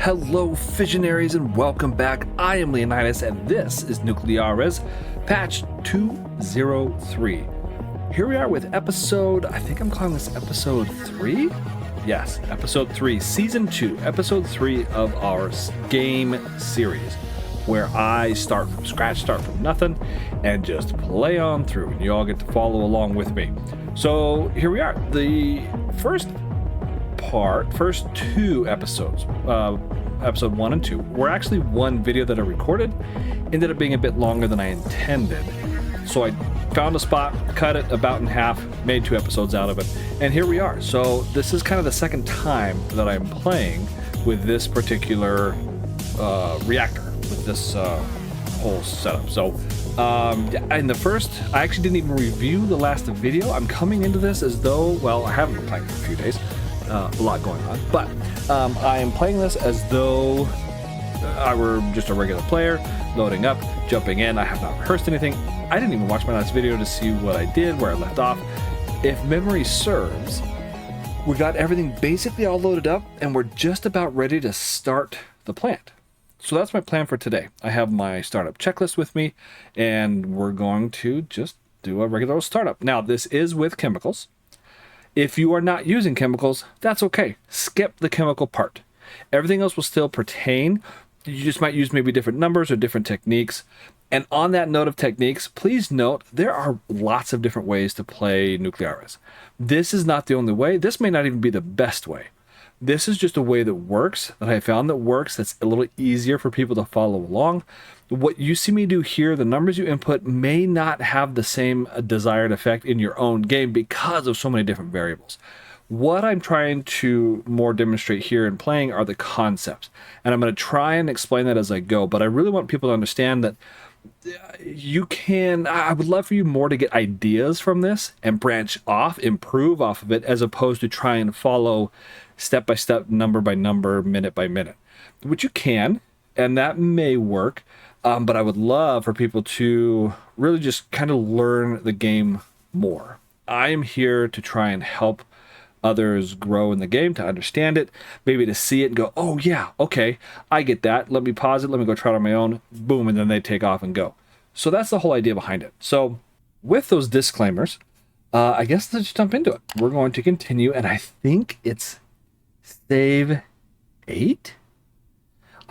Hello, Fissionaries, and welcome back. I am Leonidas, and this is Nucleares, patch 203. Here we are with episode, I think I'm calling this episode 3? Yes, episode 3, season 2, episode 3 of our game series, where I start from scratch, start from nothing, and just play on through, and you all get to follow along with me. So here we are. The first two episodes, episode 1 and 2, were actually one video that I recorded, ended up being a bit longer than I intended. So I found a spot, cut it about in half, made 2 episodes out of it, and here we are. So this is kind of the second time that I'm playing with this particular reactor, with this whole setup. So in the first, I actually didn't even review the last video. I'm coming into this as though, well, I haven't been playing for a few days. A lot going on, but I am playing this as though I were just a regular player, loading up, jumping in. I have not rehearsed anything. I didn't even watch my last video to see what I did, where I left off. If memory serves, we got everything basically all loaded up, and we're just about ready to start the plant. So that's my plan for today. I have my startup checklist with me, and we're going to just do a regular startup. Now, this is with chemicals. If you are not using chemicals, that's okay. Skip the chemical part. Everything else will still pertain. You just might use maybe different numbers or different techniques. And on that note of techniques, please note there are lots of different ways to play Nucleares. This is not the only way. This may not even be the best way. This is just a way that works, that I found that works, that's a little easier for people to follow along. What you see me do here, the numbers you input may not have the same desired effect in your own game because of so many different variables. What I'm trying to more demonstrate here in playing are the concepts. And I'm going to try and explain that as I go, but I really want people to understand that I would love for you more to get ideas from this and branch off, improve off of it, as opposed to try and follow step by step, number by number, minute by minute, which you can, and that may work. But I would love for people to really just kind of learn the game more. I am here to try and help others grow in the game, to understand it, maybe to see it and go, oh yeah, okay, I get that. Let me pause it. Let me go try it on my own. Boom, and then they take off and go. So that's the whole idea behind it. So with those disclaimers, I guess let's just jump into it. We're going to continue, and I think it's save 8.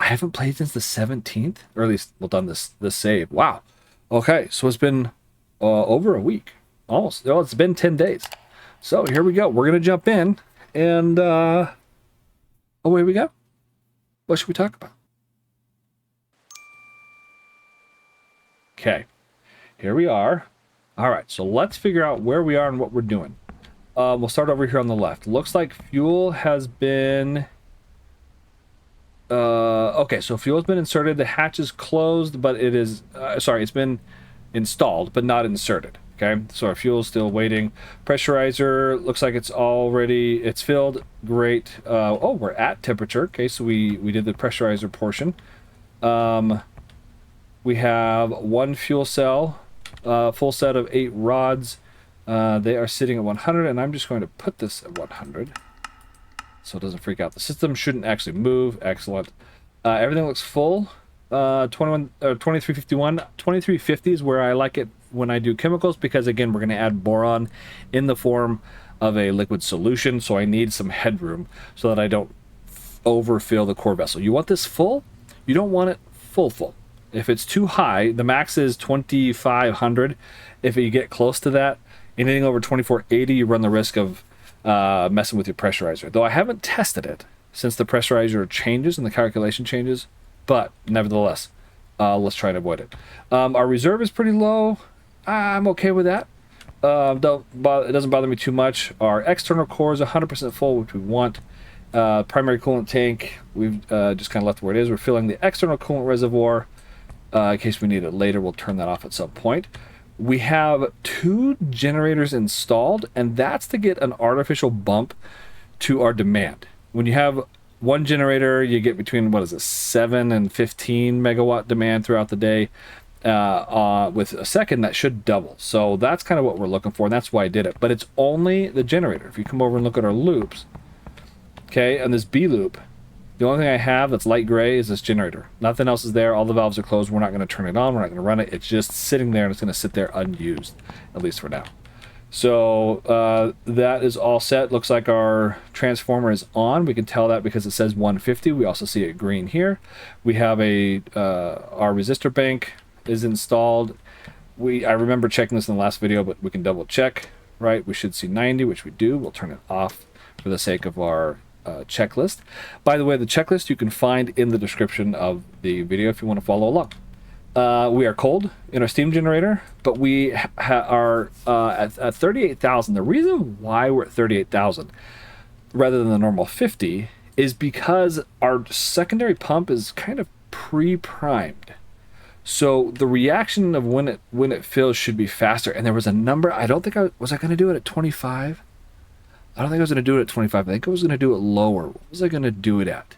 I haven't played since the 17th, or at least done this save. Wow. Okay, so it's been over a week, almost. Oh, it's been 10 days. So here we go. We're gonna jump in, and away we go. What should we talk about? Okay, here we are. All right, so let's figure out where we are and what we're doing. We'll start over here on the left. Looks like fuel has been. Okay, so fuel has been inserted. The hatch is closed, but it is, it's been installed, but not inserted. Okay, so our fuel is still waiting. Pressurizer looks like it's filled. Great. Oh, we're at temperature. Okay, so we did the pressurizer portion. We have 1 fuel cell, full set of 8 rods. They are sitting at 100, and I'm just going to put this at 100. So it doesn't freak out. The system shouldn't actually move. Excellent. Everything looks full. 2351. 2350 is where I like it when I do chemicals, because again, we're going to add boron in the form of a liquid solution. So I need some headroom so that I don't overfill the core vessel. You want this full? You don't want it full. If it's too high, the max is 2500. If you get close to that, anything over 2480, you run the risk of messing with your pressurizer. Though I haven't tested it since the pressurizer changes and the calculation changes, but nevertheless, let's try to avoid it. Our reserve is pretty low. I'm okay with that. It doesn't bother me too much. Our external core is 100% full, which we want. Primary coolant tank, we've just kind of left where it is. We're filling the external coolant reservoir in case we need it later. We'll turn that off at some point. We have 2 generators installed, and that's to get an artificial bump to our demand. When you have 1 generator, you get between, 7 and 15 megawatt demand throughout the day. With a second, that should double. So that's kind of what we're looking for, and that's why I did it. But it's only the generator. If you come over and look at our loops, okay, and this B loop, The only thing I have that's light gray is this generator. Nothing else is there. All the valves are closed. We're not going to turn it on. We're not going to run it. It's just sitting there, and it's going to sit there unused, at least for now. So that is all set. Looks like our transformer is on. We can tell that because it says 150. We also see it green here. We have our resistor bank is installed. I remember checking this in the last video, but we can double check, right? We should see 90, which we do. We'll turn it off for the sake of our checklist. By the way, the checklist you can find in the description of the video if you want to follow along. We are cold in our steam generator, but we are at 38,000. The reason why we're at 38,000 rather than the normal 50 is because our secondary pump is kind of pre-primed. So the reaction of when it fills should be faster. And there was a number, I don't think was I going to do it at 25? I don't think I was going to do it at 25. I think I was going to do it lower. What was I going to do it at?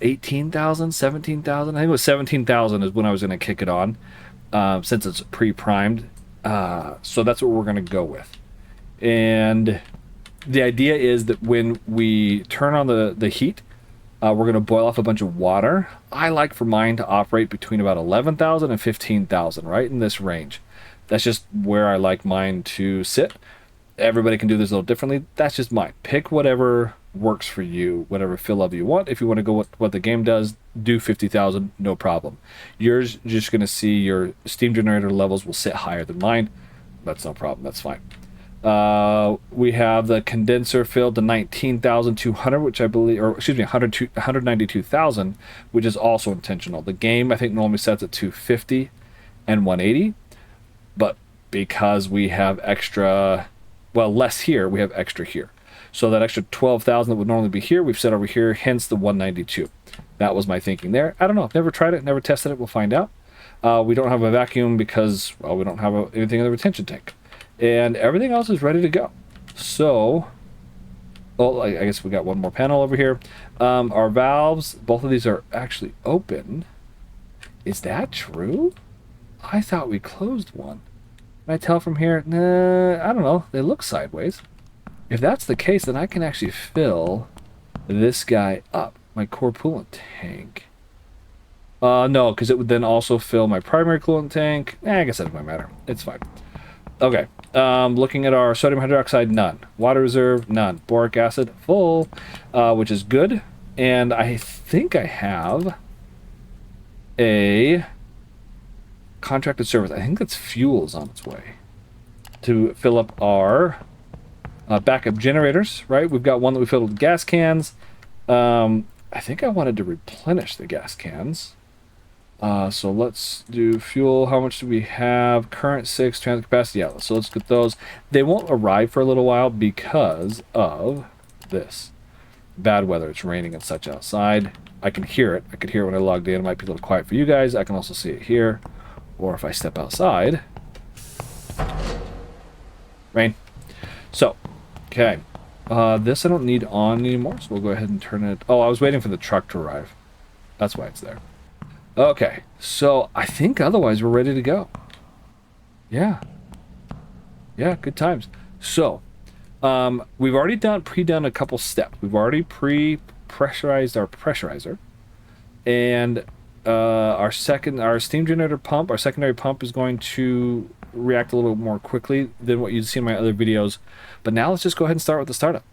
18,000, 17,000? I think it was 17,000 is when I was going to kick it on, since it's pre-primed. So that's what we're going to go with. And the idea is that when we turn on the heat, we're going to boil off a bunch of water. I like for mine to operate between about 11,000 and 15,000, right in this range. That's just where I like mine to sit. Everybody can do this a little differently. That's just mine. Pick whatever works for you, whatever fill level you want. If you want to go with what the game does, do 50,000, no problem. You're just going to see your steam generator levels will sit higher than mine. That's no problem. That's fine. We have the condenser filled to 19,200, which I believe, or excuse me, 192,000, which is also intentional. The game, I think, normally sets at 250 and 180, but because we have extra, well, less here, we have extra here. So that extra 12,000 that would normally be here, we've set over here, hence the 192. That was my thinking there. I don't know. Never tried it, never tested it. We'll find out. We don't have a vacuum because, well, we don't have anything in the retention tank. And everything else is ready to go. So, well, I guess we got one more panel over here. Our valves, both of these are actually open. Is that true? I thought we closed one. Can I tell from here? Nah, I don't know. They look sideways. If that's the case, then I can actually fill this guy up, my core coolant tank. No, because it would then also fill my primary coolant tank. I guess that doesn't matter. It's fine. Okay. Looking at our sodium hydroxide, none. Water reserve, none. Boric acid, full, which is good. And I think I have a contracted service. I think that's fuels on its way to fill up our backup generators, right? We've got one that we filled with gas cans. I think I wanted to replenish the gas cans. So let's do fuel. How much do we have? Current 6, transit capacity. Yeah, so let's get those. They won't arrive for a little while because of this. Bad weather. It's raining and such outside. I can hear it. I could hear it when I logged in. It might be a little quiet for you guys. I can also see it here. Or if I step outside. Rain. So, okay. This I don't need on anymore, so we'll go ahead and turn it. Oh, I was waiting for the truck to arrive. That's why it's there. Okay, so I think otherwise we're ready to go. Yeah. Yeah, good times. So, we've already pre-done a couple steps. We've already pre-pressurized our pressurizer. And our steam generator pump, our secondary pump is going to react a little more quickly than what you'd see in my other videos. But now let's just go ahead and start with the startup.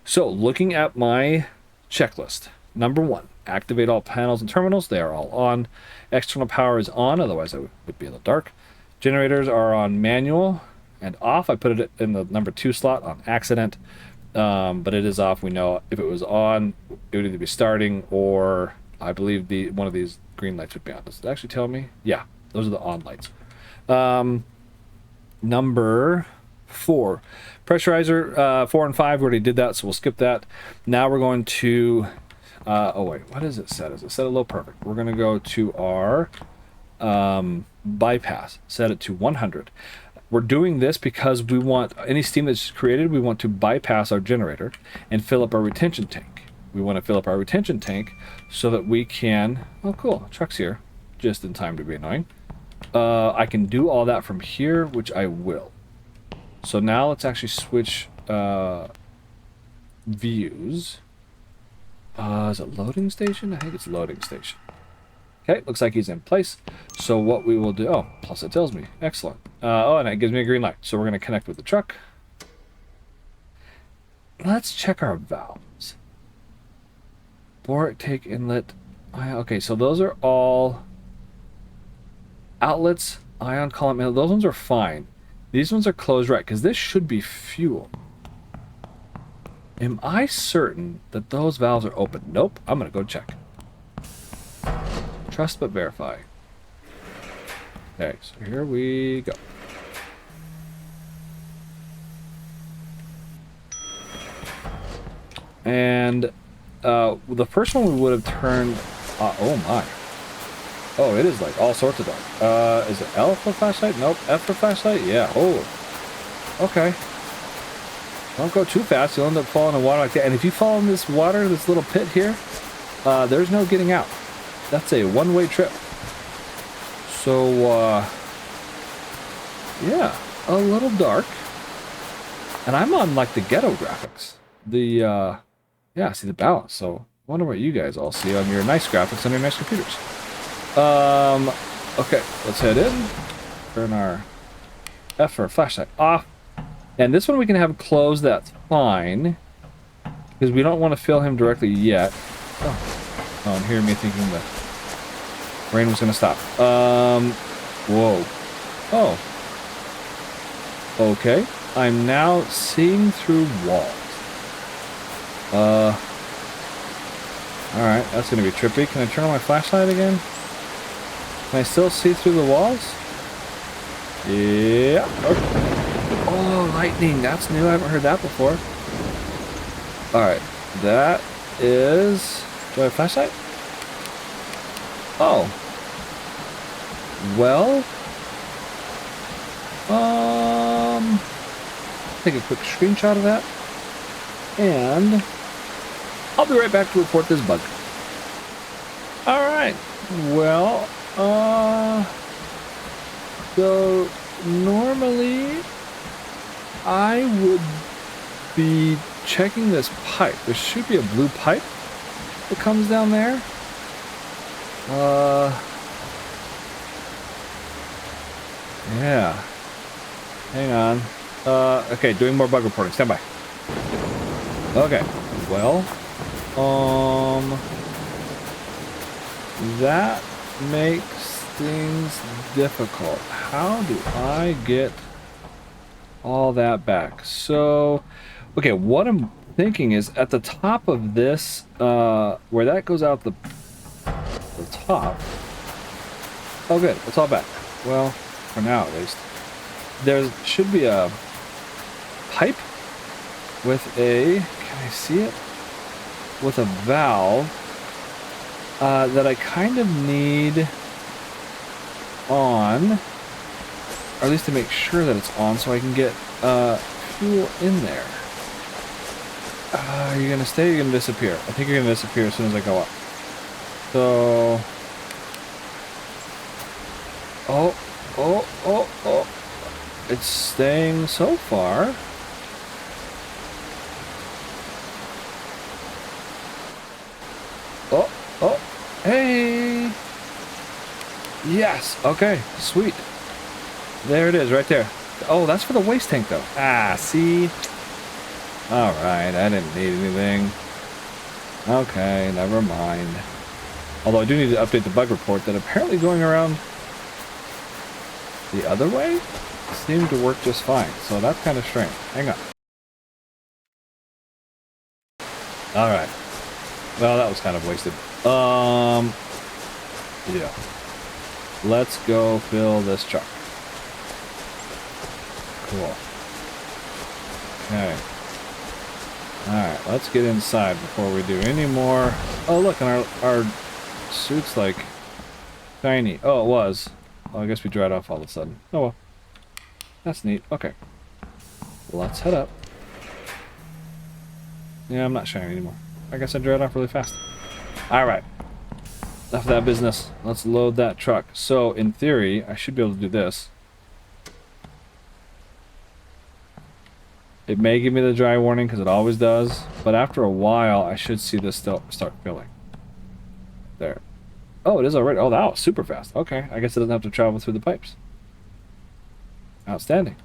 So, looking at my checklist. Number 1. Activate all panels and terminals. They are all on. External power is on, otherwise I would be in the dark. Generators are on manual and off. I put it in the number 2 slot on accident, but it is off. We know if it was on, it would either be starting or I believe one of these green lights would be on. Does it actually tell me? Yeah, those are the on lights. Number 4. Pressurizer 4 and 5, we already did that, so we'll skip that. Now we're going to... oh wait, what is it set? Is it set at low? Perfect. We're going to go to our bypass, set it to 100. We're doing this because we want any steam that's created, we want to bypass our generator and fill up our retention tank. We want to fill up our retention tank so that we can... Oh cool, truck's here, just in time to be annoying. I can do all that from here, which I will. So now let's actually switch views. Is it loading station? I think it's loading station. Okay, looks like he's in place. So what we will do... Oh, plus it tells me. Excellent. Oh, and it gives me a green light. So we're going to connect with the truck. Let's check our valves. Boric take inlet. Okay, so those are all outlets, ion column inlet. Those ones are fine. These ones are closed right, because this should be fuel. Am I certain that those valves are open? Nope. I'm going to go check. Trust but verify. Okay, so here we go. And the first one we would have turned... oh my. Oh, it is like all sorts of dark. Is it L for flashlight? Nope. F for flashlight? Yeah. Oh. Okay. Don't go too fast. You'll end up falling in water like that. And if you fall in this water, this little pit here, there's no getting out. That's a one-way trip. So, yeah, a little dark. And I'm on, like, the ghetto graphics. The, yeah, see the balance. So, I wonder what you guys all see on your nice graphics on your nice computers. Okay, let's head in. Turn our F for flashlight off. And this one we can have closed, that's fine. Because we don't want to fill him directly yet. Oh, and hear me thinking the rain was going to stop. Whoa. Oh. Okay. I'm now seeing through walls. Alright, that's going to be trippy. Can I turn on my flashlight again? Can I still see through the walls? Yeah. Okay. Oh, lightning. That's new. I haven't heard that before. Alright. That is... Do I have a flashlight? Oh. Well... Take a quick screenshot of that. And... I'll be right back to report this bug. Alright. Well, so normally I would be checking this pipe. There should be a blue pipe that comes down there. Yeah. Hang on. Okay, doing more bug reporting. Stand by. Okay. Well, that makes things difficult. How do I get all that back? So, okay, what I'm thinking is at the top of this, where that goes out the top. Oh, good. It's all back. Well, for now at least. There should be a pipe with a... Can I see it? With a valve that I kind of need on, or at least to make sure that it's on so I can get fuel in there. Are you gonna stay or you're gonna disappear? I think you're gonna disappear as soon as I go up. So... Oh. It's staying so far. Oh, hey! Yes, okay, sweet. There it is, right there. Oh, that's for the waste tank, though. Ah, see? Alright, I didn't need anything. Okay, never mind. Although I do need to update the bug report that apparently going around the other way seemed to work just fine. So that's kind of strange. Hang on. Alright. Well, that was kind of wasted. Yeah. Let's go fill this truck. Cool. Okay. Alright, let's get inside before we do any more. Oh, look, and our suit's like shiny. Oh, it was. Oh, I guess we dried off all of a sudden. Oh, well. That's neat. Okay. Let's head up. Yeah, I'm not shiny anymore. I guess I dried off really fast. Alright. Enough of that business. Let's load that truck. So, in theory, I should be able to do this. It may give me the dry warning because it always does, but after a while, I should see this start filling. There. Oh, it is already. Oh, that was super fast. Okay, I guess it doesn't have to travel through the pipes. Outstanding.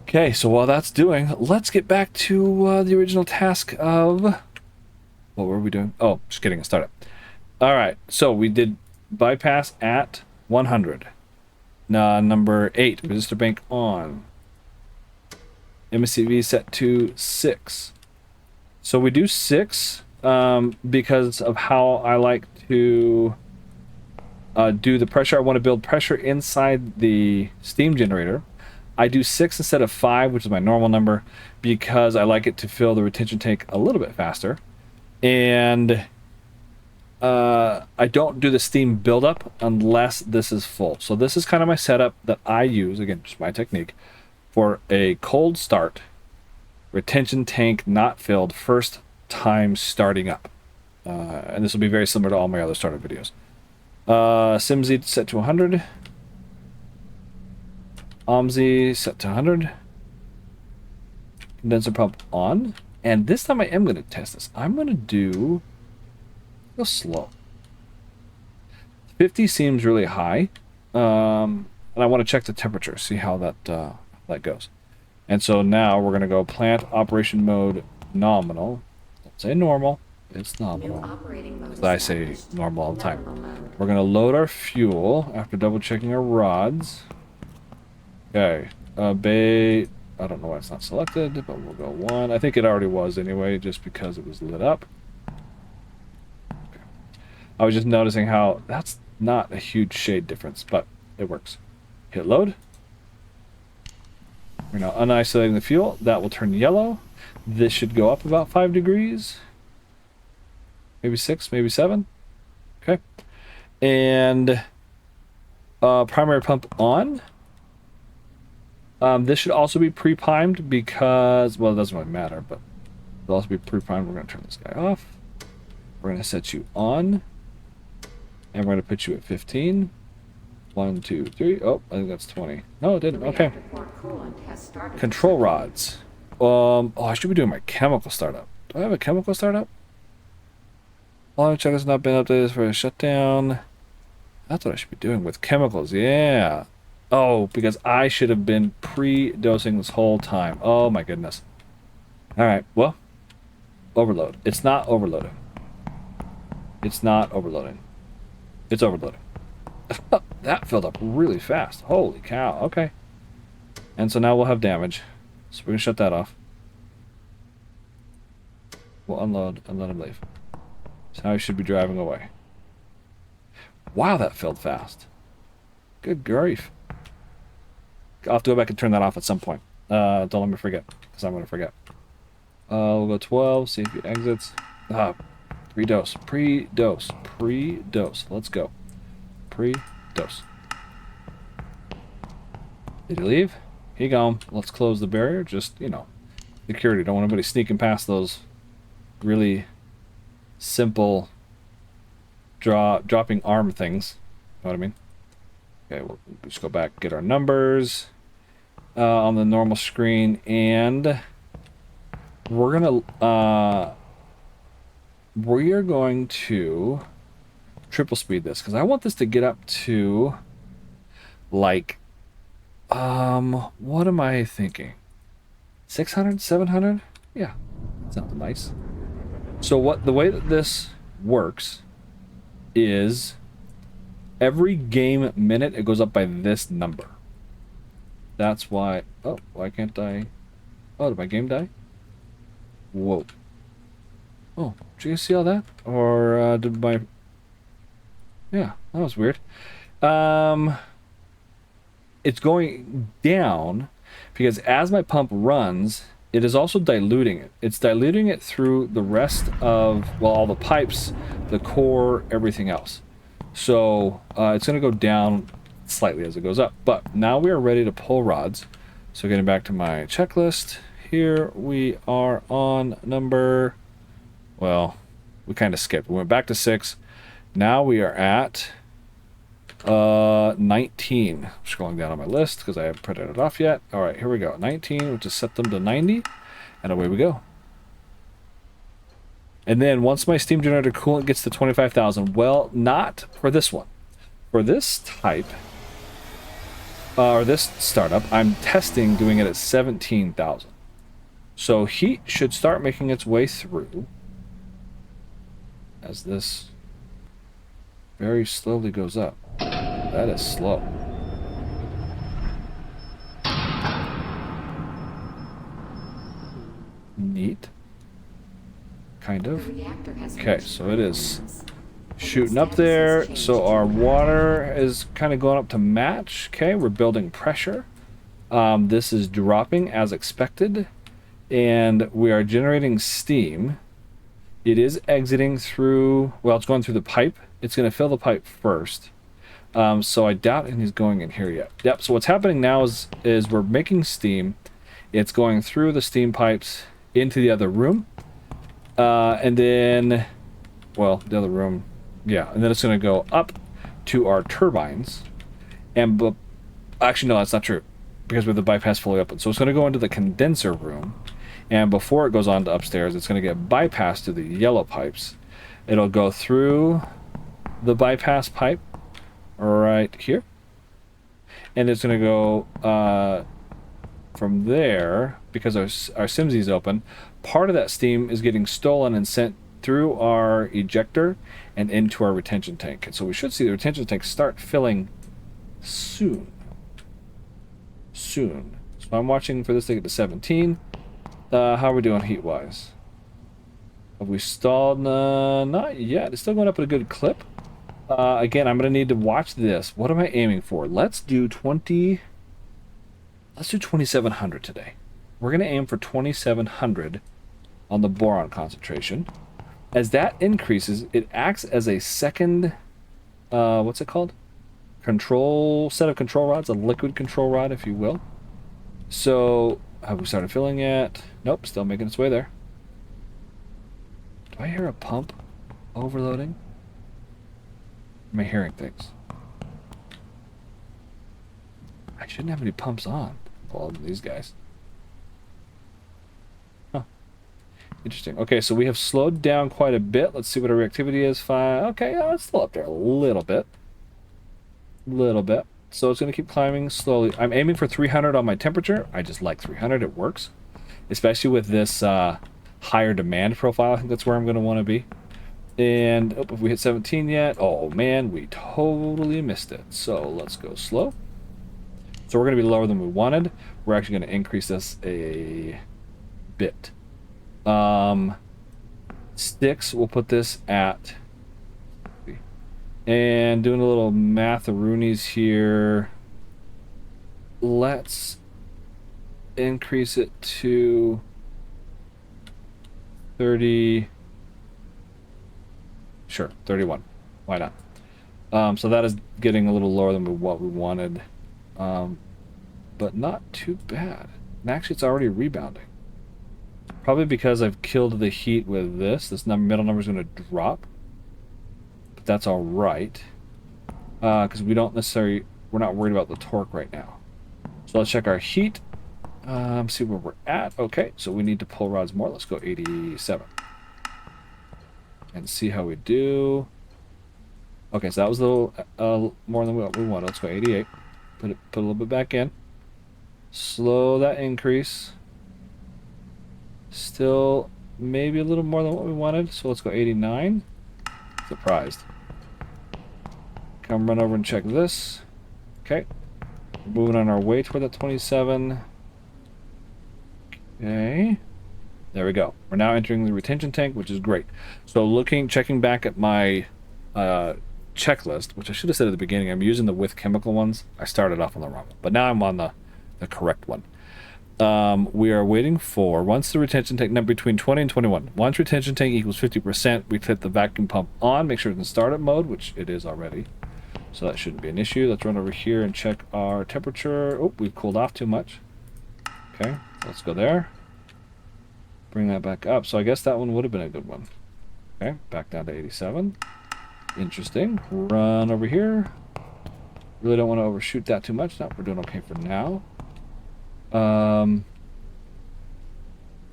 Okay, so while that's doing, let's get back to the original task of... What were we doing? Oh, just getting a startup. All right, so we did bypass at 100. Number 8, resistor bank on. MSCV set to 6. So we do 6 because of how I like to do the pressure. I want to build pressure inside the steam generator. I do 6 instead of 5, which is my normal number, because I like it to fill the retention tank a little bit faster. And I don't do the steam buildup unless this is full. So this is kind of my setup that I use, again, just my technique, for a cold start, retention tank not filled, first time starting up. And this will be very similar to all my other startup videos. SimZ set to 100. OMZ set to 100. Condenser pump on. And this time I am going to test this. I'm going to go slow. 50 seems really high. And I want to check the temperature, see how that goes. And so now we're going to go plant operation mode nominal. Don't say normal, it's nominal. As I say normal all the time. We're going to load our fuel after double checking our rods. Okay, bay, I don't know why it's not selected, but we'll go 1. I think it already was anyway, just because it was lit up. Okay. I was just noticing how that's not a huge shade difference, but it works. Hit load. We're now unisolating the fuel. That will turn yellow. This should go up about 5 degrees. Maybe 6, maybe 7. Okay. And primary pump on. This should also be pre-primed because, well, it doesn't really matter, but it'll also be pre-primed. We're going to turn this guy off. We're going to set you on. And we're going to put you at 15. 1, 2, 3. Oh, I think that's 20. No, it didn't. Okay. Control rods. Oh, I should be doing my chemical startup. Do I have a chemical startup? Alarm check has not been updated for a shutdown. That's what I should be doing with chemicals. Yeah. Oh, because I should have been pre-dosing this whole time. Oh my goodness. Alright, well. Overload. It's not overloading. It's not overloading. It's overloading. That filled up really fast. Holy cow. Okay. And so now we'll have damage. So we're going to shut that off. We'll unload and let him leave. So now he should be driving away. Wow, that filled fast. Good grief. I'll have to go back and turn that off at some point. Don't let me forget, because I'm going to forget. We'll go 12, see if he exits. Pre-dose, pre-dose, pre-dose. Let's go. Pre-dose. Did he leave? He gone. Let's close the barrier. Just, you know, security. Don't want anybody sneaking past those really simple dropping arm things. You know what I mean? Okay, we'll just go back, get our numbers on the normal screen, and we are going to triple speed this because I want this to get up to like what am I thinking? 600, 700? Yeah, sounds nice. So the way that this works is every game minute it goes up by this number. That's why. Oh, why can't I? Oh, did my game die? Whoa. Oh, did you guys see all that? Or did my... Yeah, that was weird. It's going down because as my pump runs, it is also diluting it. It's diluting it through the rest of, well, all the pipes, the core, everything else. So it's going to go down slightly as it goes up. But now we are ready to pull rods. So getting back to my checklist, here we are on number... Well, we kind of skipped. We went back to 6. Now we are at 19. Scrolling down on my list because I haven't printed it off yet. All right, here we go. 19, which is set them to 90, and away we go. And then once my steam generator coolant gets to 25,000, well, not for this one. For this type, or this startup, I'm testing doing it at 17,000. So heat should start making its way through as this very slowly goes up. That is slow. Neat. Kind of. Okay, so it is shooting up there. So our water is kind of going up to match. Okay, we're building pressure. This is dropping as expected. And we are generating steam. It is exiting through, well, it's going through the pipe. It's going to fill the pipe first. So I doubt he's going in here yet. Yep, so what's happening now is we're making steam. It's going through the steam pipes into the other room. And then, well, the other room, yeah. And then it's going to go up to our turbines. And, actually, no, that's not true. Because we have the bypass fully open. So it's going to go into the condenser room. And before it goes on to upstairs, it's going to get bypassed to the yellow pipes. It'll go through the bypass pipe right here. And it's going to go from there, because our SIMSI is open, part of that steam is getting stolen and sent through our ejector and into our retention tank. And so we should see the retention tank start filling soon. Soon. So I'm watching for this to get to 17. How are we doing heat-wise? Have we stalled? Not yet. It's still going up at a good clip. Again, I'm going to need to watch this. What am I aiming for? Let's do 2700 today. We're going to aim for 2700 on the boron concentration. As that increases, it acts as a second, what's it called? Set of control rods, a liquid control rod, if you will. So, have we started filling yet? Nope, still making its way there. Do I hear a pump overloading? Am I hearing things? I shouldn't have any pumps on. All of these guys. Huh. Interesting. Okay, so we have slowed down quite a bit. Let's see what our reactivity is. 5. Okay, oh, it's still up there a little bit. So it's going to keep climbing slowly. I'm aiming for 300 on my temperature. I just like 300. It works. Especially with this higher demand profile. I think that's where I'm going to want to be. And if we hit 17 yet, oh man, we totally missed it. So let's go slow. So we're going to be lower than we wanted. We're actually going to increase this a bit. Sticks, we'll put this at... And doing a little math-a-roonies here. Let's increase it to 30. Sure, 31. Why not? So that is getting a little lower than what we wanted. But not too bad. And actually, it's already rebounding. Probably because I've killed the heat with this. This middle number is going to drop. That's all right, because we're not worried about the torque right now. So let's check our heat, see where we're at. Okay, so we need to pull rods more. Let's go 87 and see how we do. Okay, so that was a little more than what we wanted. Let's go 88. Put a little bit back in. Slow that increase. Still maybe a little more than what we wanted. So let's go 89. Surprised. Come run over and check this. Okay. Moving on our way toward that 27. Okay. There we go. We're now entering the retention tank, which is great. So checking back at my checklist, which I should have said at the beginning, I'm using the with chemical ones. I started off on the wrong one, but now I'm on the correct one. We are waiting for, once the retention tank, number between 20 and 21. Once retention tank equals 50%, we click the vacuum pump on, make sure it's in startup mode, which it is already. So that shouldn't be an issue. Let's run over here and check our temperature. Oh, we've cooled off too much. Okay, let's go there. Bring that back up. So I guess that one would have been a good one. Okay, back down to 87. Interesting. Run over here. Really don't want to overshoot that too much. No, we're doing okay for now.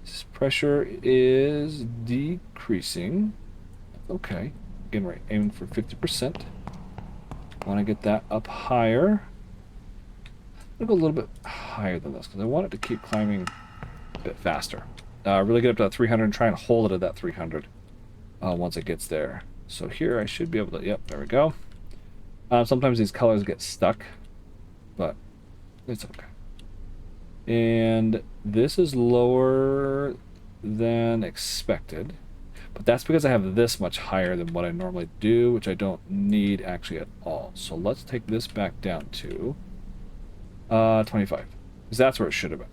This pressure is decreasing. Okay. Again, we're aiming for 50%. Want to get that up higher. I'm going to go a little bit higher than this because I want it to keep climbing a bit faster. Really get up to that 300 and try and hold it at that 300 once it gets there. So here I should be able to, yep, there we go. Sometimes these colors get stuck, but it's okay. And this is lower than expected, but that's because I have this much higher than what I normally do, which I don't need actually at all. So let's take this back down to 25, because that's where it should have been.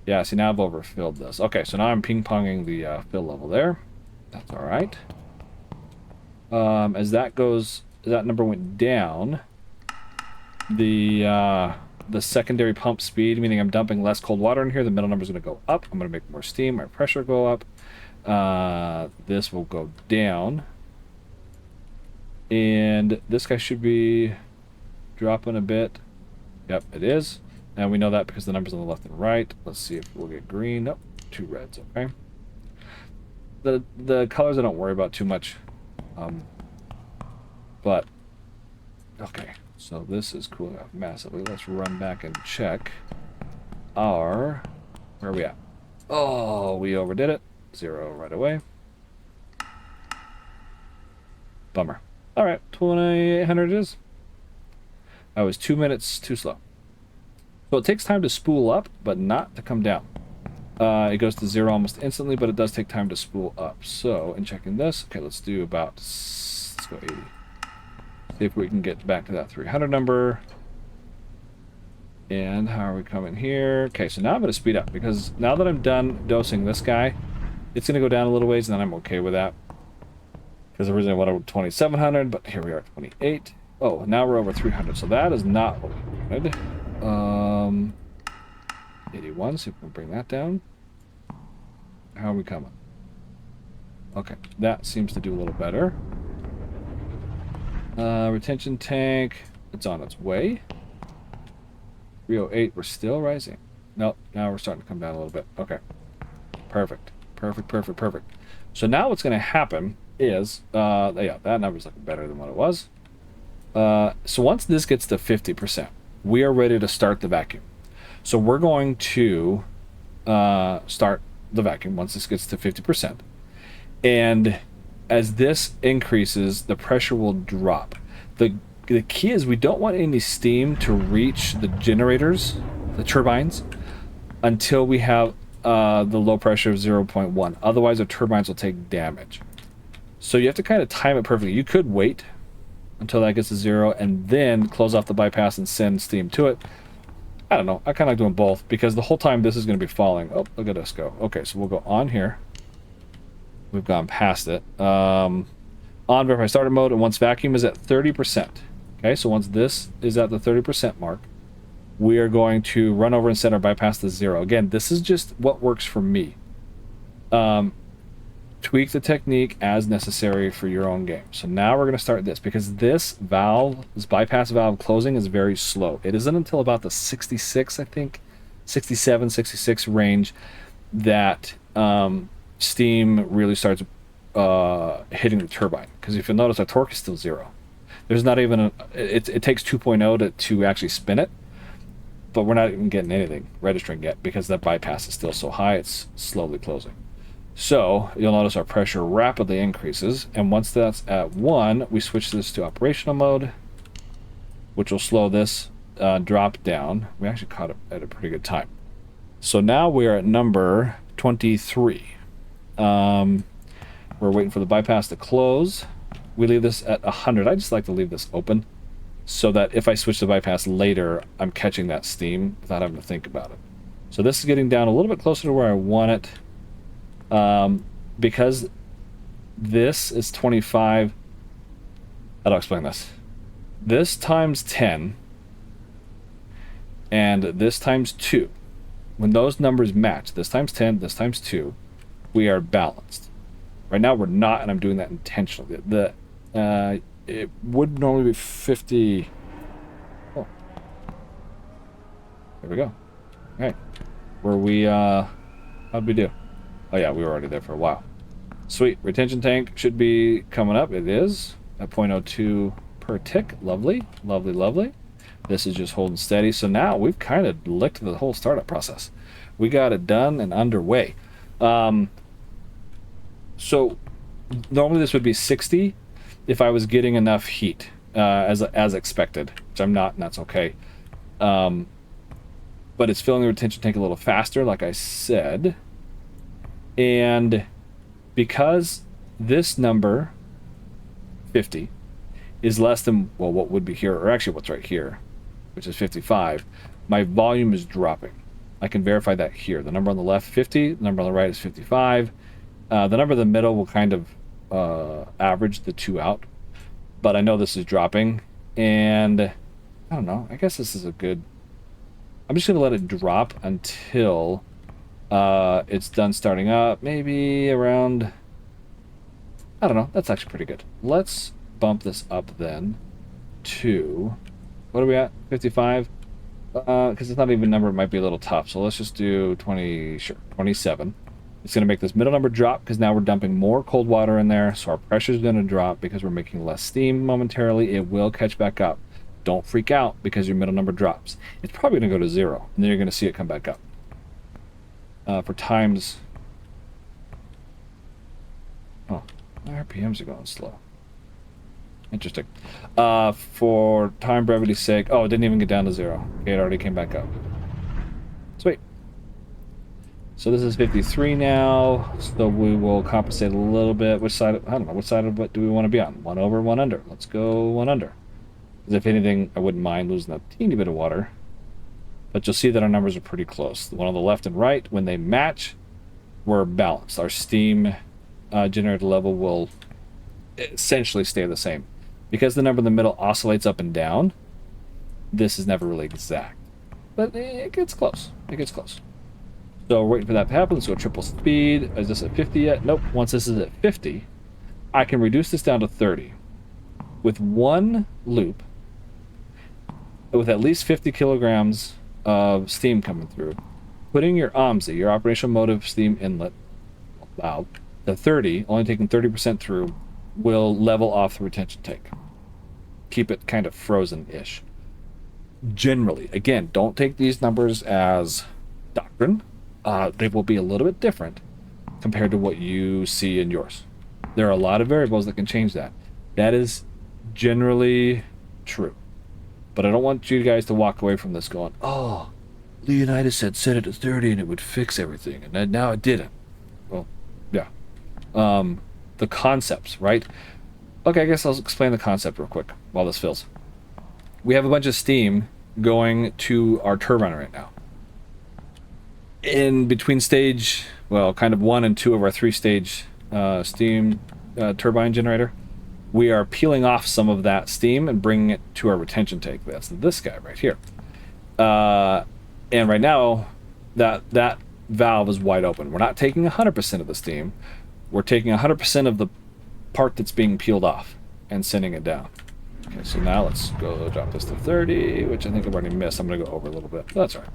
Yeah, see, now I've overfilled this. Okay, so now I'm ping-ponging the fill level there. That's all right. As that goes, as that number went down, the secondary pump speed, meaning I'm dumping less cold water in here, the middle number is going to go up. I'm going to make more steam, my pressure go up. This will go down. And this guy should be dropping a bit. Yep, it is. And we know that because the numbers on the left and right. Let's see if we'll get green. Nope, 2 reds, okay. The colors I don't worry about too much. But, okay. So this is cooling off massively. Let's run back and check our... Where are we at? Oh, we overdid it. 0 right away. Bummer. All right, 2800 it is. I was 2 minutes too slow. So it takes time to spool up, but not to come down. It goes to 0 almost instantly, but it does take time to spool up. So, in checking this, okay, let's do about, let's go 80. See if we can get back to that 300 number. And how are we coming here? Okay, so now I'm going to speed up, because now that I'm done dosing this guy, it's going to go down a little ways, and then I'm okay with that. Because originally I wanted 2700, but here we are at 28. Oh, now we're over 300, so that is not what we wanted. 81, see if we can bring that down. How are we coming? Okay, that seems to do a little better. Retention tank, it's on its way. 308, we're still rising. Nope, now we're starting to come down a little bit. Okay, perfect, perfect, perfect, perfect. So now what's going to happen is, yeah, that number's looking better than what it was. So once this gets to 50%, we are ready to start the vacuum. So we're going to start the vacuum once this gets to 50%. And as this increases, the pressure will drop. The key is we don't want any steam to reach the generators, the turbines, until we have the low pressure of 0.1. Otherwise, the turbines will take damage. So you have to kind of time it perfectly. You could wait until that gets to 0 and then close off the bypass and send steam to it. I don't know. I kind of like doing both because the whole time this is going to be falling. Oh, look at us go. Okay, so we'll go on here. We've gone past it. On verify starter mode, and once vacuum is at 30%. Okay, so once this is at the 30% mark, we are going to run over and set our bypass to 0. Again, this is just what works for me. Tweak the technique as necessary for your own game. So now we're going to start this because this valve, this bypass valve closing is very slow. It isn't until about the 66, I think, 67, 66 range that steam really starts hitting the turbine. Because if you'll notice, our torque is still 0. There's not even it takes 2.0 to actually spin it, but we're not even getting anything registering yet because that bypass is still so high, it's slowly closing. So you'll notice our pressure rapidly increases, and once that's at 1, we switch this to operational mode, which will slow this drop down. We actually caught it at a pretty good time. So now we're at number 23. We're waiting for the bypass to close. We leave this at 100. I just like to leave this open so that if I switch the bypass later, I'm catching that steam without having to think about it. So this is getting down a little bit closer to where I want it. Because this is 25, how do I explain this? This times 10 and this times 2. When those numbers match, this times 10, this times 2, we are balanced. Right now we're not, and I'm doing that intentionally. It would normally be 50, There we go. All right. Were we, how'd we do? Oh yeah, we were already there for a while. Sweet. Retention tank should be coming up. It is at 0.02 per tick. Lovely, lovely, lovely. This is just holding steady. So now we've kind of licked the whole startup process. We got it done and underway. So normally this would be 60 if I was getting enough heat as expected, which I'm not, and that's okay. But it's filling the retention tank a little faster, like I said. And because this number, 50, is less than, well, what would be here, or actually what's right here, which is 55, my volume is dropping. I can verify that here. The number on the left, 50, the number on the right is 55. The number in the middle will kind of average the two out. But I know this is dropping, and I don't know, I guess this is a good, I'm just going to let it drop until it's done starting up, maybe around, I don't know, that's actually pretty good. Let's bump this up then to, what are we at, 55? Because it's not even a number, it might be a little tough, so let's just do 20, sure, 27. It's going to make this middle number drop because now we're dumping more cold water in there, so our pressure is going to drop because we're making less steam momentarily. It will catch back up. Don't freak out because your middle number drops. It's probably going to go to 0, and then you're going to see it come back up. For times... Oh, my RPMs are going slow. Interesting. For time brevity's sake... Oh, it didn't even get down to 0. Okay, it already came back up. Sweet. So this is 53 now, so we will compensate a little bit. Which side, I don't know, which side of it do we want to be on? 1 over, 1 under. Let's go 1 under. Because if anything, I wouldn't mind losing a teeny bit of water. But you'll see that our numbers are pretty close. The one on the left and right, when they match, we're balanced. Our steam generator level will essentially stay the same. Because the number in the middle oscillates up and down, this is never really exact. But it gets close. It gets close. So we're waiting for that to happen. Let's go triple speed. Is this at 50 yet? Nope. Once this is at 50, I can reduce this down to 30. With one loop, with at least 50 kilograms of steam coming through, putting your OMSI, your operational motive steam inlet valve, to 30, only taking 30% through, will level off the retention tank. Keep it kind of frozen-ish. Generally, again, don't take these numbers as doctrine. They will be a little bit different compared to what you see in yours. There are a lot of variables that can change that. That is generally true. But I don't want you guys to walk away from this going, oh, Leonidas said set it to 30 and it would fix everything, and then now it didn't. Well, yeah. The concepts, right? Okay, I guess I'll explain the concept real quick while this fills. We have a bunch of steam going to our turbine right now. In between stage, well, kind of 1 and 2 of our 3-stage steam turbine generator, we are peeling off some of that steam and bringing it to our retention tank. That's this guy right here. And right now, that valve is wide open. We're not taking 100% of the steam. We're taking 100% of the part that's being peeled off and sending it down. Okay, so now let's go drop this to 30, which I think I've already missed. I'm going to go over a little bit. But that's all right.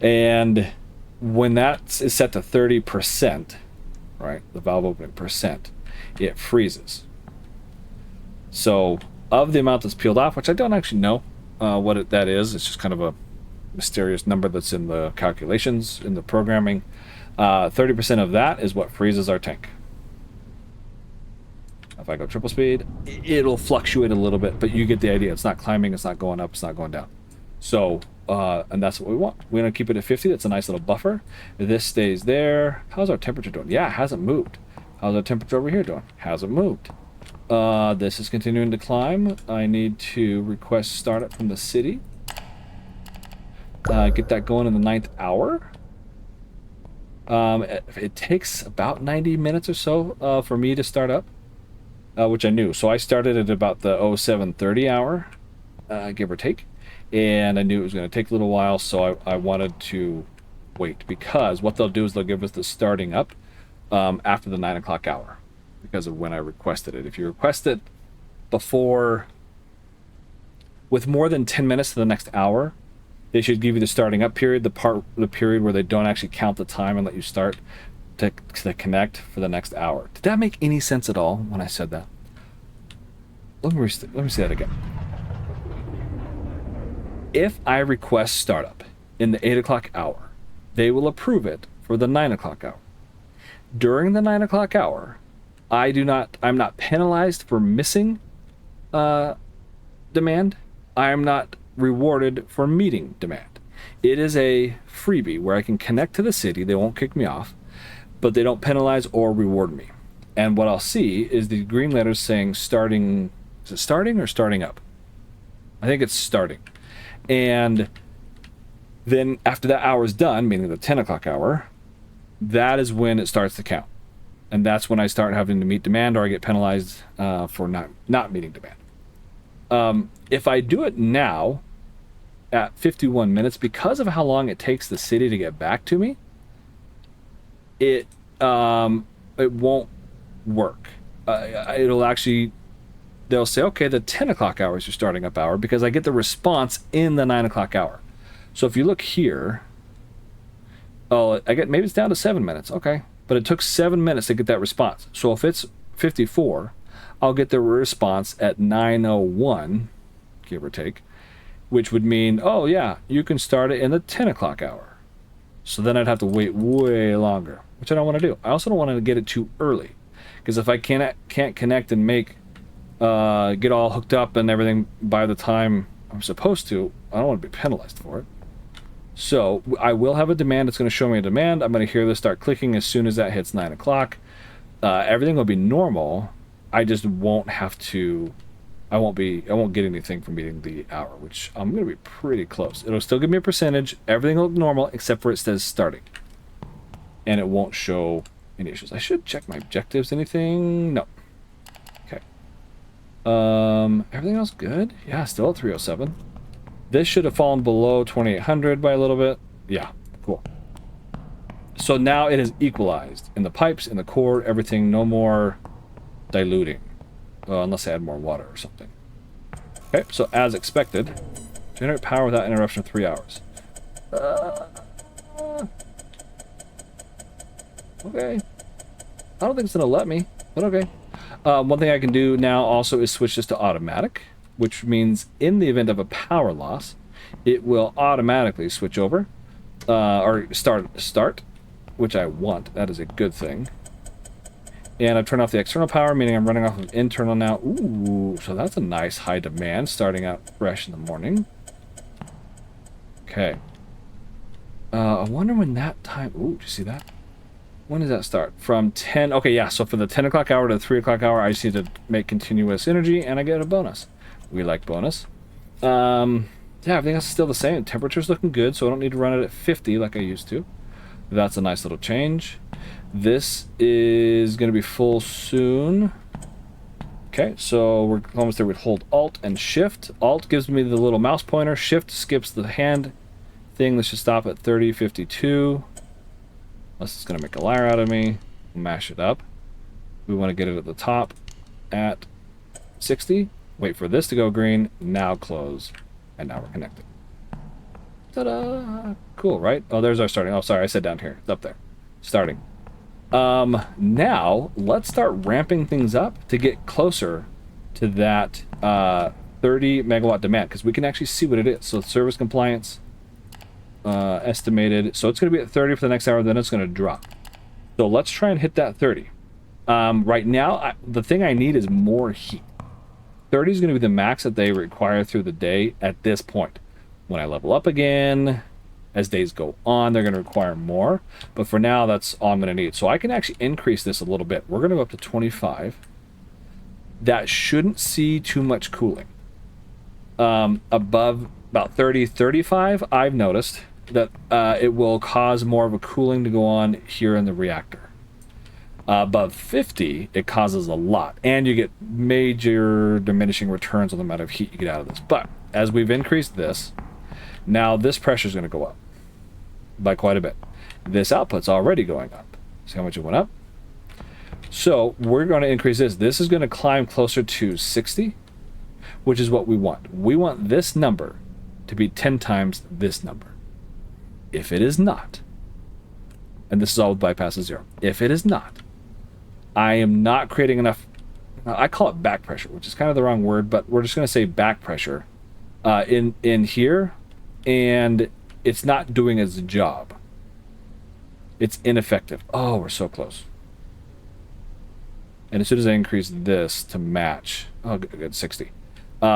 And when that is set to 30%, right, the valve opening percent, it freezes. So of the amount that's peeled off, which I don't actually know what that is, it's just kind of a mysterious number that's in the calculations, in the programming, 30% of that is what freezes our tank. If I go triple speed, it'll fluctuate a little bit, but you get the idea. It's not climbing, it's not going up, it's not going down. So, and that's what we want. We're going to keep it at 50. That's a nice little buffer. This stays there. How's our temperature doing? Yeah, it hasn't moved. How's our temperature over here doing? Hasn't moved. This is continuing to climb. I need to request startup from the city. Get that going in the 9th hour. It takes about 90 minutes or so for me to start up, which I knew. So I started at about the 07:30 hour, give or take. And I knew it was going to take a little while, so I wanted to wait, because what they'll do is they'll give us the starting up after the 9 o'clock hour, because of when I requested it. If you request it before, with more than 10 minutes to the next hour, They should give you the starting up period, the period where they don't actually count the time and let you start to connect for the next hour. Did that make any sense at all when I said that? Let me say that again. If I request startup in the 8 o'clock hour, they will approve it for the 9 o'clock hour. During the 9 o'clock hour, I'm not penalized for missing demand. I am not rewarded for meeting demand. It is a freebie where I can connect to the city. They won't kick me off, but they don't penalize or reward me. And what I'll see is the green letters saying starting. Is it starting or starting up? I think it's starting. And then after that hour is done, meaning the 10 o'clock hour, that is when it starts to count. And that's when I start having to meet demand, or I get penalized for not meeting demand. If I do it now at 51 minutes, because of how long it takes the city to get back to me, it won't work. It'll actually, they'll say, okay, the 10 o'clock hour is your starting up hour, because I get the response in the 9 o'clock hour. So if you look here, maybe it's down to 7 minutes. Okay. But it took 7 minutes to get that response. So if it's 54, I'll get the response at 9:01, give or take, which would mean, oh yeah, you can start it in the 10 o'clock hour. So then I'd have to wait way longer, which I don't want to do. I also don't want to get it too early, because if I can't connect and get all hooked up and everything by the time I'm supposed to, I don't want to be penalized for it. So I will have a demand. It's going to show me a demand. I'm going to hear this start clicking as soon as that hits 9 o'clock. Everything will be normal. I just won't have to. I won't get anything for meeting the hour, which I'm going to be pretty close. It'll still give me a percentage. Everything will look normal except for it says starting, and it won't show any issues. I should check my objectives. Anything? No. Okay. Everything else good? Yeah, still at 307. This should have fallen below 2800 by a little bit. Yeah, cool. So now it is equalized in the pipes, in the core, everything. No more diluting, unless I add more water or something. Okay, so as expected, generate power without interruption for 3 hours. Okay. I don't think it's gonna let me, but okay. One thing I can do now also is switch this to automatic, which means in the event of a power loss, it will automatically switch over, or start, which I want. That is a good thing. And I've turned off the external power, meaning I'm running off of internal now. Ooh, so that's a nice high demand starting out fresh in the morning. Okay. I wonder when that time, ooh, do you see that? When does that start? From 10, okay, yeah, so for the 10 o'clock hour to the 3 o'clock hour, I just need to make continuous energy, and I get a bonus. We like bonus. Yeah, everything else is still the same. Temperature's looking good, so I don't need to run it at 50 like I used to. That's a nice little change. This is going to be full soon. Okay, so we're almost there. We'd hold Alt and Shift. Alt gives me the little mouse pointer. Shift skips the hand thing. Let's just stop at 30:52. Unless it's going to make a liar out of me. Mash it up. We want to get it at the top at 60. Wait for this to go green, now close, and now we're connected. Ta-da! Cool, right? Oh, there's our starting. Oh, sorry, I said down here. It's up there. Starting. Now, let's start ramping things up to get closer to that 30 megawatt demand, because we can actually see what it is. So service compliance, estimated. So it's going to be at 30 for the next hour, then it's going to drop. So let's try and hit that 30. Right now, the thing I need is more heat. 30 is going to be the max that they require through the day at this point. When I level up again, as days go on, they're going to require more. But for now, that's all I'm going to need. So I can actually increase this a little bit. We're going to go up to 25. That shouldn't see too much cooling. Above about 30, 35, I've noticed that it will cause more of a cooling to go on here in the reactor. Above 50, it causes a lot, and you get major diminishing returns on the amount of heat you get out of this. But as we've increased this, now this pressure is going to go up by quite a bit. This output's already going up. See how much it went up? So we're going to increase this. This is going to climb closer to 60, which is what we want. We want this number to be 10 times this number. If it is not, and this is all with bypass of 0, if it is not, I am not creating enough, I call it back pressure, which is kind of the wrong word, but we're just going to say back pressure in here, and it's not doing its job. It's ineffective. Oh, we're so close. And as soon as I increase this to match, oh, good, 60.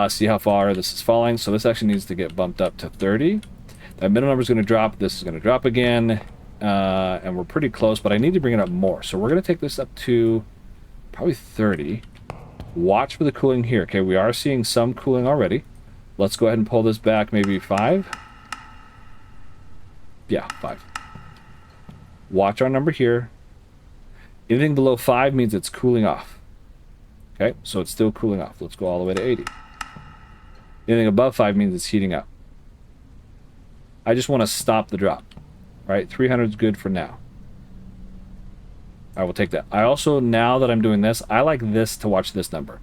See how far this is falling? So this actually needs to get bumped up to 30. That middle number is going to drop. This is going to drop again. And we're pretty close, but I need to bring it up more. So we're going to take this up to probably 30. Watch for the cooling here. Okay, we are seeing some cooling already. Let's go ahead and pull this back maybe 5. Yeah, 5. Watch our number here. Anything below 5 means it's cooling off. Okay, so it's still cooling off. Let's go all the way to 80. Anything above 5 means it's heating up. I just want to stop the drop. Right, 300 is good for now. I will take that. I also, now that I'm doing this, I like this to watch this number.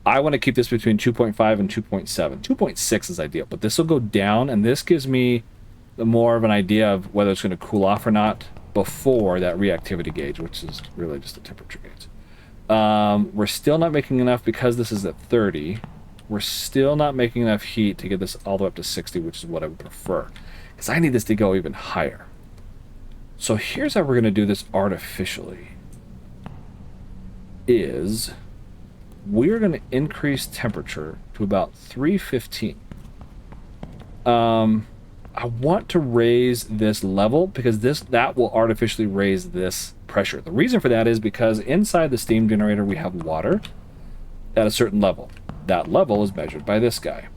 I want to keep this between 2.5 and 2.7. 2.6 is ideal, but this will go down, and this gives me more of an idea of whether it's going to cool off or not before that reactivity gauge, which is really just a temperature gauge. We're still not making enough because this is at 30. We're still not making enough heat to get this all the way up to 60, which is what I would prefer, because I need this to go even higher. So here's how we're going to do this artificially. Is we're going to increase temperature to about 315. I want to raise this level because that will artificially raise this pressure. The reason for that is because inside the steam generator we have water at a certain level. That level is measured by this guy.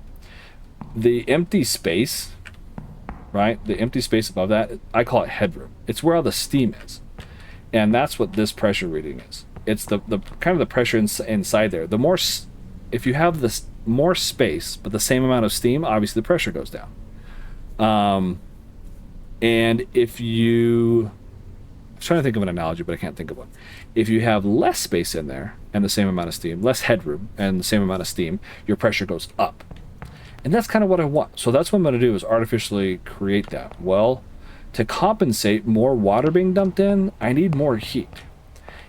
The empty space, right? The empty space above that, I call it headroom. It's where all the steam is. And that's what this pressure reading is. It's the kind of the pressure inside there. The more, if you have this more space but the same amount of steam, obviously the pressure goes down. And if you, I'm trying to think of an analogy, but I can't think of one. If you have less space in there and the same amount of steam, less headroom and the same amount of steam, your pressure goes up. And that's kind of what I want. So that's what I'm going to do, is artificially create that. Well, to compensate more water being dumped in, I need more heat.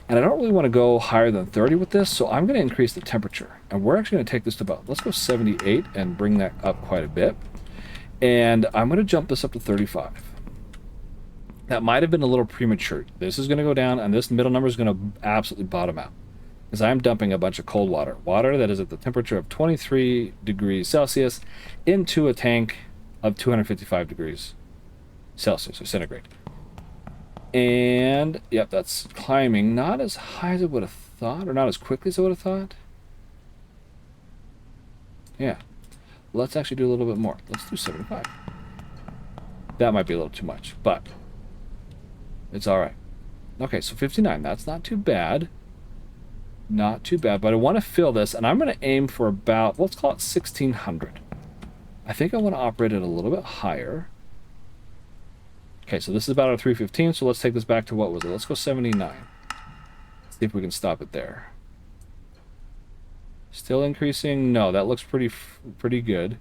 And I don't really want to go higher than 30 with this, so I'm going to increase the temperature. And we're actually going to take this to about, let's go 78 and bring that up quite a bit. And I'm going to jump this up to 35. That might have been a little premature. This is going to go down, and this middle number is going to absolutely bottom out, because I'm dumping a bunch of cold water. Water that is at the temperature of 23 degrees Celsius into a tank of 255 degrees Celsius, or centigrade. And, yep, that's climbing. Not as high as I would have thought, or not as quickly as I would have thought. Yeah. Let's actually do a little bit more. Let's do 75. That might be a little too much, but it's all right. Okay, so 59. That's not too bad. Not too bad, but I want to fill this, and I'm going to aim for about, let's call it 1600. I think I want to operate it a little bit higher. Okay, so this is about a 315, so let's take this back to, what was it? Let's go 79. See if we can stop it there. Still increasing? No, that looks pretty good.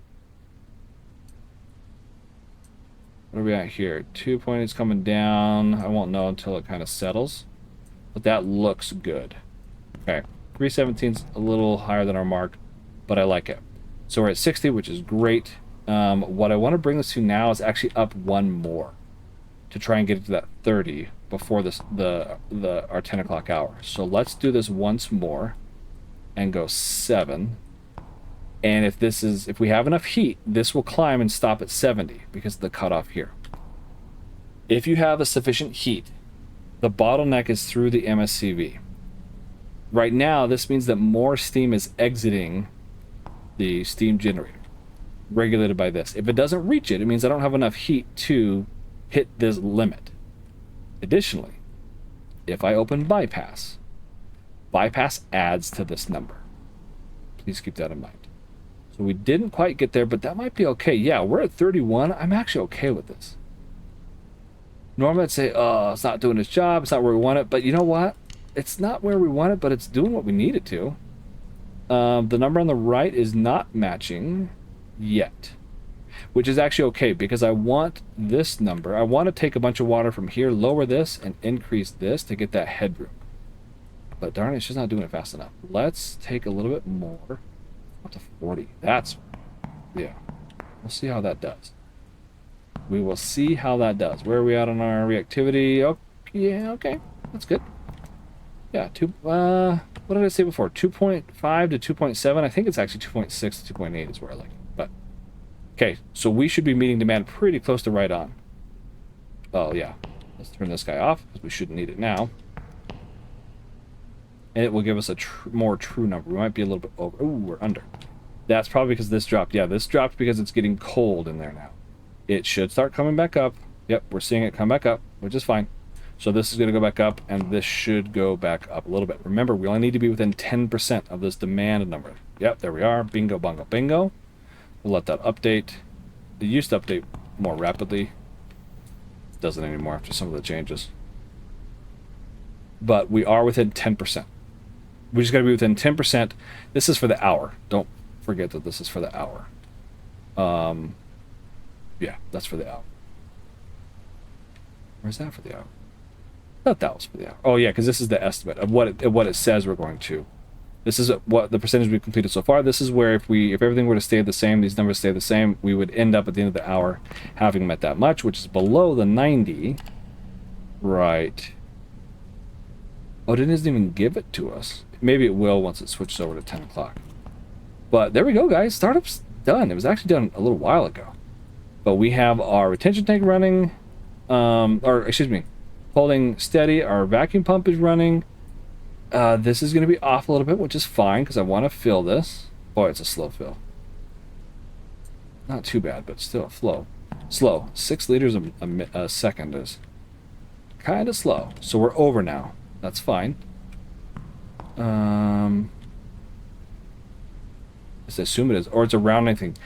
What are we at here? 2 points coming down. I won't know until it kind of settles, but that looks good. Okay, 317's a little higher than our mark, but I like it. So we're at 60, which is great. What I want to bring this to now is actually up one more to try and get it to that 30 before our 10 o'clock hour. So let's do this once more and go 7. And if we have enough heat, this will climb and stop at 70 because of the cutoff here. If you have a sufficient heat, the bottleneck is through the MSCV. Right now, this means that more steam is exiting the steam generator, regulated by this. If it doesn't reach it, it means I don't have enough heat to hit this limit. Additionally, if I open bypass adds to this number. Please keep that in mind. So we didn't quite get there, but that might be okay. Yeah, we're at 31. I'm actually okay with this. Normally I'd say, oh, it's not doing its job. It's not where we want it. But you know what? It's not where we want it, but it's doing what we need it to. The number on the right is not matching yet. which is actually okay because I want this number. I want to take a bunch of water from here, lower this, and increase this to get that headroom. But darn it, it's just not doing it fast enough. Let's take a little bit more. Up to 40. That's, yeah. We'll see how that does. We will see how that does. Where are we at on our reactivity? Oh, yeah, okay. That's good. Yeah, what did I say before? 2.5 to 2.7. I think it's actually 2.6 to 2.8 is where I like it. But, okay, so we should be meeting demand pretty close to right on. Oh, yeah. Let's turn this guy off because we shouldn't need it now. And it will give us a more true number. We might be a little bit over. Ooh, we're under. That's probably because this dropped. Yeah, this dropped because it's getting cold in there now. It should start coming back up. Yep, we're seeing it come back up, which is fine. So this is going to go back up, and this should go back up a little bit. Remember, we only need to be within 10% of this demand number. Yep, there we are. Bingo, bongo, bingo. We'll let that update. It used to update more rapidly. It doesn't anymore after some of the changes. But we are within 10%. We just got to be within 10%. This is for the hour. Don't forget that this is for the hour. Yeah, that's for the hour. Where's that for the hour? I thought that was for the hour. Oh yeah, because this is the estimate of what it says we're going to. This is what the percentage we've completed so far. This is where if everything were to stay the same, these numbers stay the same, we would end up at the end of the hour having met that much, which is below the 90. Right. Oh, it doesn't even give it to us. Maybe it will once it switches over to 10 o'clock. But there we go, guys. Startup's done. It was actually done a little while ago. But we have our retention tank running, holding steady. Our vacuum pump is running. This is going to be off a little bit, which is fine because I want to fill this. Boy, it's a slow fill. Not too bad, but still slow. 6 liters a second is kind of slow. So we're over now. That's fine. Just assume it is, or it's a rounding thing.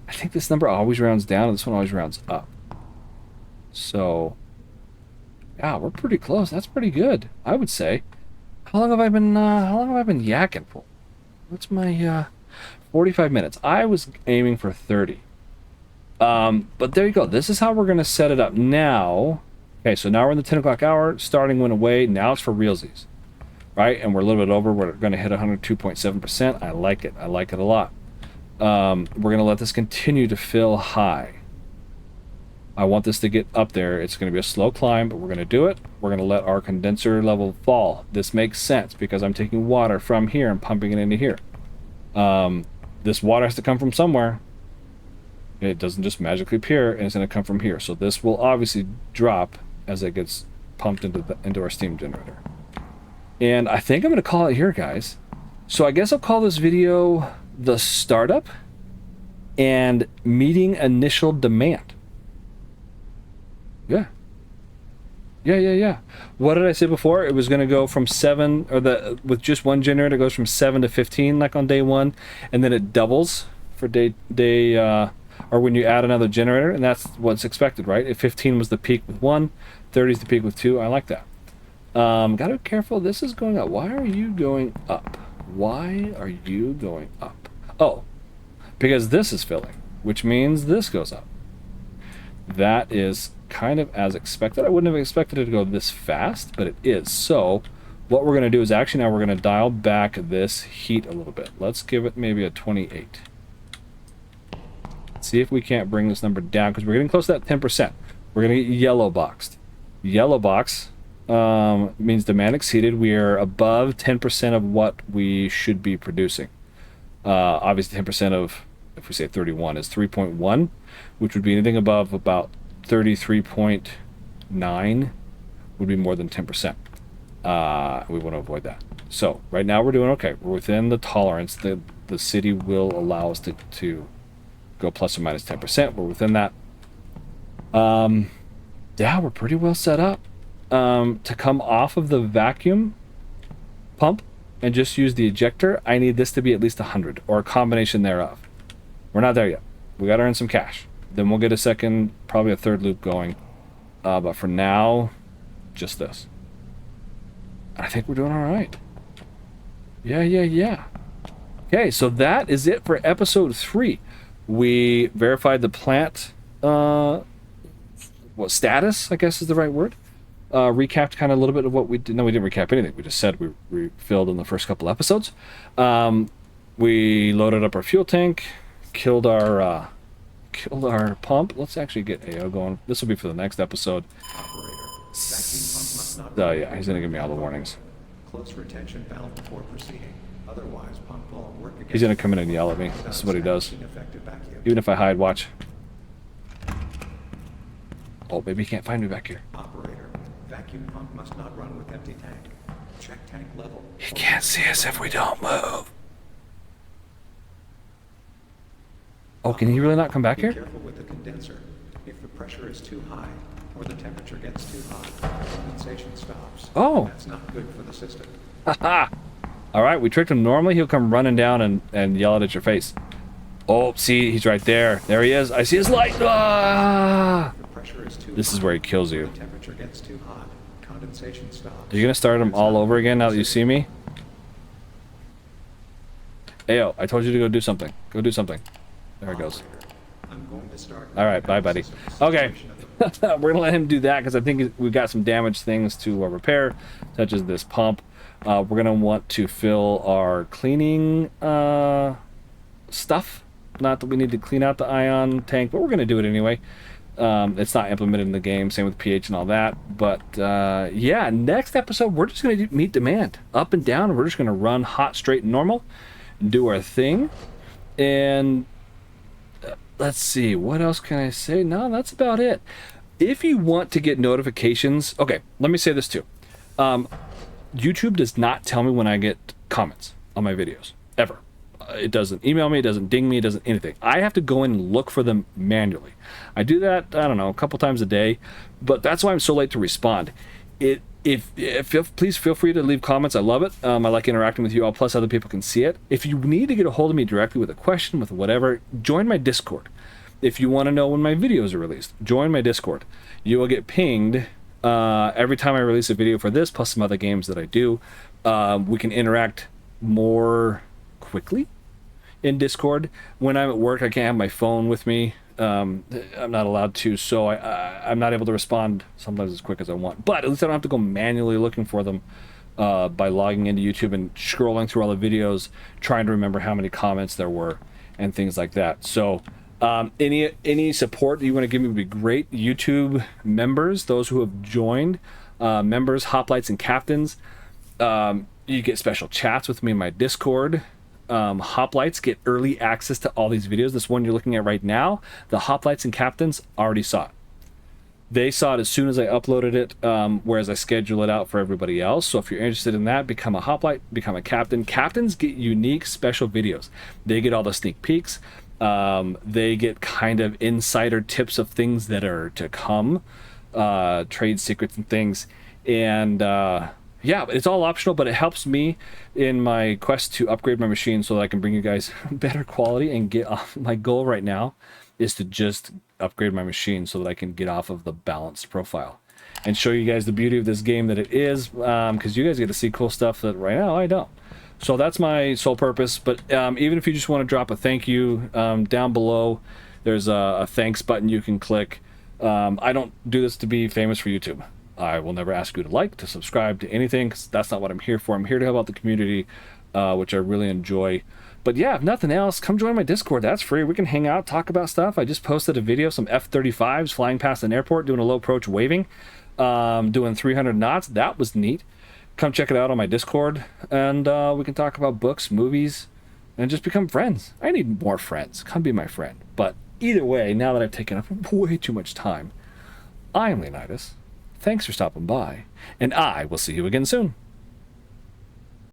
I think this number always rounds down, and this one always rounds up. So, yeah, we're pretty close. That's pretty good, I would say. How long have I been yakking for? What's my 45 minutes? I was aiming for 30. But there you go. This is how we're going to set it up now. Okay, so now we're in the 10 o'clock hour. Starting went away. Now it's for realsies. Right? And we're a little bit over. We're going to hit 102.7%. I like it. I like it a lot. We're going to let this continue to fill high. I want this to get up there. It's going to be a slow climb, but we're going to do it. We're going to let our condenser level fall. This makes sense because I'm taking water from here and pumping it into here. This water has to come from somewhere. It doesn't just magically appear, and it's going to come from here. So this will obviously drop as it gets pumped into our steam generator. And I think I'm going to call it here, guys. So I guess I'll call this video the startup and meeting initial demand. Yeah. What did I say before? It was going to go from 7, or with just one generator, it goes from 7 to 15, like on day 1, and then it doubles for or when you add another generator, and that's what's expected, right? If 15 was the peak with 1, 30 is the peak with 2. I like that. Gotta be careful. This is going up. Why are you going up? Why are you going up? Oh, because this is filling, which means this goes up. That is kind of as expected. I wouldn't have expected it to go this fast, but it is. So what we're going to do is actually now we're going to dial back this heat a little bit. Let's give it maybe a 28. See if we can't bring this number down because we're getting close to that 10%. We're going to get yellow boxed. Yellow box means demand exceeded. We are above 10% of what we should be producing. Obviously 10% of, if we say 31, is 3.1, which would be anything above about 33.9 would be more than 10%. We want to avoid that. So right now we're doing okay. We're within the tolerance. The city will allow us to go plus or minus 10%. We're within that. Yeah, we're pretty well set up. To come off of the vacuum pump and just use the ejector, I need this to be at least 100 or a combination thereof. We're not there yet. We got to earn some cash. Then we'll get a second, probably a third loop going. But for now, just this. I think we're doing all right. Yeah. Okay, so that is it for episode 3. We verified the plant, status, I guess is the right word. Recapped kind of a little bit of what we did. No, we didn't recap anything. We just said we refilled in the first couple episodes. We loaded up our fuel tank, killed our pump. Let's actually get AO going. This will be for the next episode. Oh yeah, he's gonna give me all the warnings. Close retention valve before proceeding. Otherwise, pump won't work again. He's gonna come in and yell at me. This is what he does. Even if I hide, watch. Oh, maybe he can't find me back here. Operator, vacuum pump must not run with empty tank. Check tank level. He can't see us if we don't move. Oh, can he really not come back here? Be careful with the condenser. If the pressure is too high or the temperature gets too hot, condensation stops. Oh. That's not good for the system. Haha. All right, we tricked him. Normally, he'll come running down and yell at your face. Oh, see, he's right there. There he is. I see his light. Ah! This is where he kills you. The temperature gets too hot. Condensation stops. Are you gonna start him all over again now that you see me? Ayo, I told you to go do something. Go do something. There it goes. All right, bye, buddy. Okay, we're gonna let him do that because I think we've got some damaged things to repair, such as this pump. We're gonna want to fill our cleaning stuff. Not that we need to clean out the ion tank, but we're gonna do it anyway. It's not implemented in the game, same with pH and all that. But yeah, next episode we're just gonna meet demand up and down. We're just gonna run hot, straight, and normal, and do our thing. And let's see, what else can I say? No, that's about it. If you want to get notifications, okay, let me say this too. YouTube does not tell me when I get comments on my videos, ever. It doesn't email me, it doesn't ding me, it doesn't anything. I have to go in and look for them manually. I do that, I don't know, a couple times a day, but that's why I'm so late to respond. Please feel free to leave comments. I love it. I like interacting with you all, plus other people can see it. If you need to get a hold of me directly with a question, with whatever, join my Discord. If you want to know when my videos are released, join my Discord. You will get pinged every time I release a video for this, plus some other games that I do. We can interact more quickly in Discord. When I'm at work, I can't have my phone with me. I'm not allowed to, so I'm not able to respond sometimes as quick as I want. But at least I don't have to go manually looking for them by logging into YouTube and scrolling through all the videos, trying to remember how many comments there were and things like that. So any support that you want to give me would be great. YouTube members, those who have joined, members, hoplites, and captains, you get special chats with me in my Discord. Hoplites get early access to all these videos. This one you're looking at right now, the hoplites and captains already saw it. They saw it as soon as I uploaded it, whereas I schedule it out for everybody else. So if you're interested in that, become a hoplite, become a captain. Captains get unique special videos. They get all the sneak peeks. They get kind of insider tips of things that are to come, trade secrets and things. And yeah, it's all optional, but it helps me in my quest to upgrade my machine so that I can bring you guys better quality and get off. My goal right now is to just upgrade my machine so that I can get off of the balanced profile and show you guys the beauty of this game that it is, because you guys get to see cool stuff that right now I don't. So that's my sole purpose. But even if you just want to drop a thank you down below, there's a thanks button you can click. I don't do this to be famous for YouTube. I will never ask you to like, to subscribe to anything, because that's not what I'm here for. I'm here to help out the community, which I really enjoy. But yeah, if nothing else, come join my Discord. That's free. We can hang out, talk about stuff. I just posted a video, some F-35s flying past an airport, doing a low approach waving, doing 300 knots. That was neat. Come check it out on my Discord, and we can talk about books, movies, and just become friends. I need more friends. Come be my friend. But either way, now that I've taken up way too much time, I am Leonidas. Thanks for stopping by, and I will see you again soon.